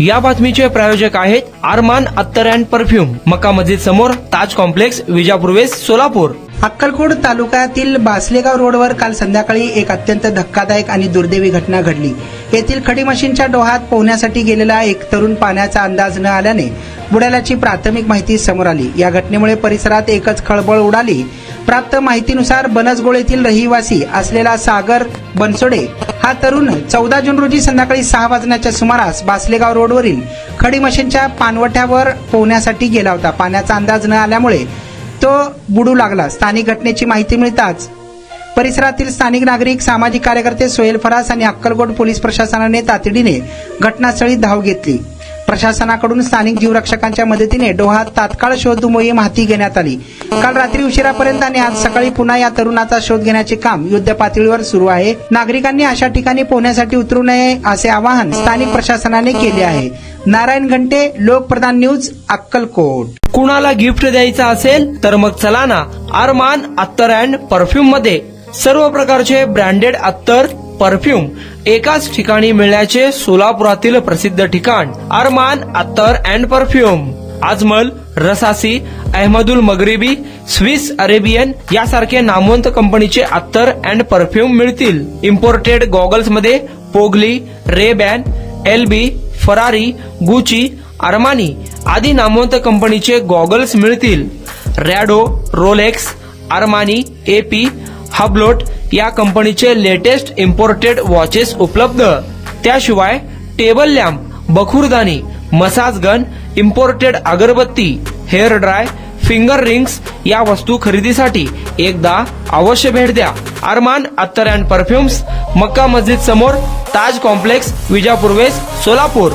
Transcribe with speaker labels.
Speaker 1: या बातमीचे प्रायोजक आहेत अरमान अत्तर अँड परफ्यूम, मक्का मस्जिद समोर, ताज कॉम्प्लेक्स, विजापूर वेस्ट, सोलापूर।
Speaker 2: अक्कलकोट तालुक्यातील बासलेगाव रोडवर काल संध्याकाळी एक अत्यंत धक्कादायक आणि दुर्दैवी घटना घडली। येथील खडी मशीनच्या डोहात पोहण्यासाठी गेलेला एक तरुण पाण्याचा अंदाज न आल्याने बुडाल्याची प्राथमिक माहिती समोर आली। या घटनेमुळे परिसरात एकच खळबळ उडाली। प्राप्त माहितीनुसार बनसगोळ येथील रहिवासी असलेला सागर बनसोडे हा तरुण 14 जून रोजी संध्याकाळी 6 वाजण्याच्या सुमारास बासलेगाव रोडवरील खडी मशीनच्या पाणवठ्यावर पोहण्यासाठी गेला होता। पाण्याचा अंदाज न आल्यामुळे तो बुडू लागला। स्थानिक घटनेची माहिती मिळताच परिसरातील स्थानिक नागरिक, सामाजिक कार्यकर्ते सोहेल फरास आणि अक्कलकोट पोलीस प्रशासनाने तातडीने घटनास्थळी धाव घेतली। प्रशासनाकडून स्थानिक जीवरक्षकांच्या मदतीने डोहात तात्काळ शोध मोहीम हाती घेण्यात आली। काल रात्री उशिरापर्यंत आणि आज सकाळी पुन्हा या तरुणाचा शोध घेण्याचे काम युद्ध पातळीवर सुरू आहे। नागरिकांनी अशा ठिकाणी पोहण्यासाठी उतरू नये असे आवाहन स्थानिक प्रशासनाने केले आहे। नारायण घंटे, लोकप्रधान न्यूज, अक्कलकोट।
Speaker 1: कुणाला गिफ्ट द्यायचं असेल तर मग चला ना अरमान अत्तर अँड परफ्यूम मध्ये। सर्व प्रकारचे ब्रँडेड अत्तर, परफ्यूम एकाच ठिकाणी मिळण्याचे सोलापुरातील प्रसिद्ध ठिकाण Armaan Attar and perfume. Ajmal, Rasasi, Ahmed Al Maghribi, Swiss Arabian यासारखे नामवंत कंपनीचे अत्तर अँड परफ्यूम मिळतील। इम्पोर्टेड गॉगल्स मध्ये पोगली, Rayban, LB, Ferrari, Gucci, Armani आदी नामवंत कंपनीचे गॉगल्स मिळतील। Rado, Rolex, Armani, AP, Hublot या कंपनीचे लेटेस्ट इम्पोर्टेड वॉचेस उपलब्ध। त्याशिवाय टेबल लॅम्प, बखुरदानी, मसाज गन, इम्पोर्टेड अगरबत्ती, हेअर ड्राय, फिंगर रिंग्स या वस्तू खरेदीसाठी एकदा अवश्य भेट द्या। अरमान अत्तर अँड परफ्यूम्स, मक्का मस्जिद समोर, ताज कॉम्प्लेक्स, विजापूर वेस्ट, सोलापूर।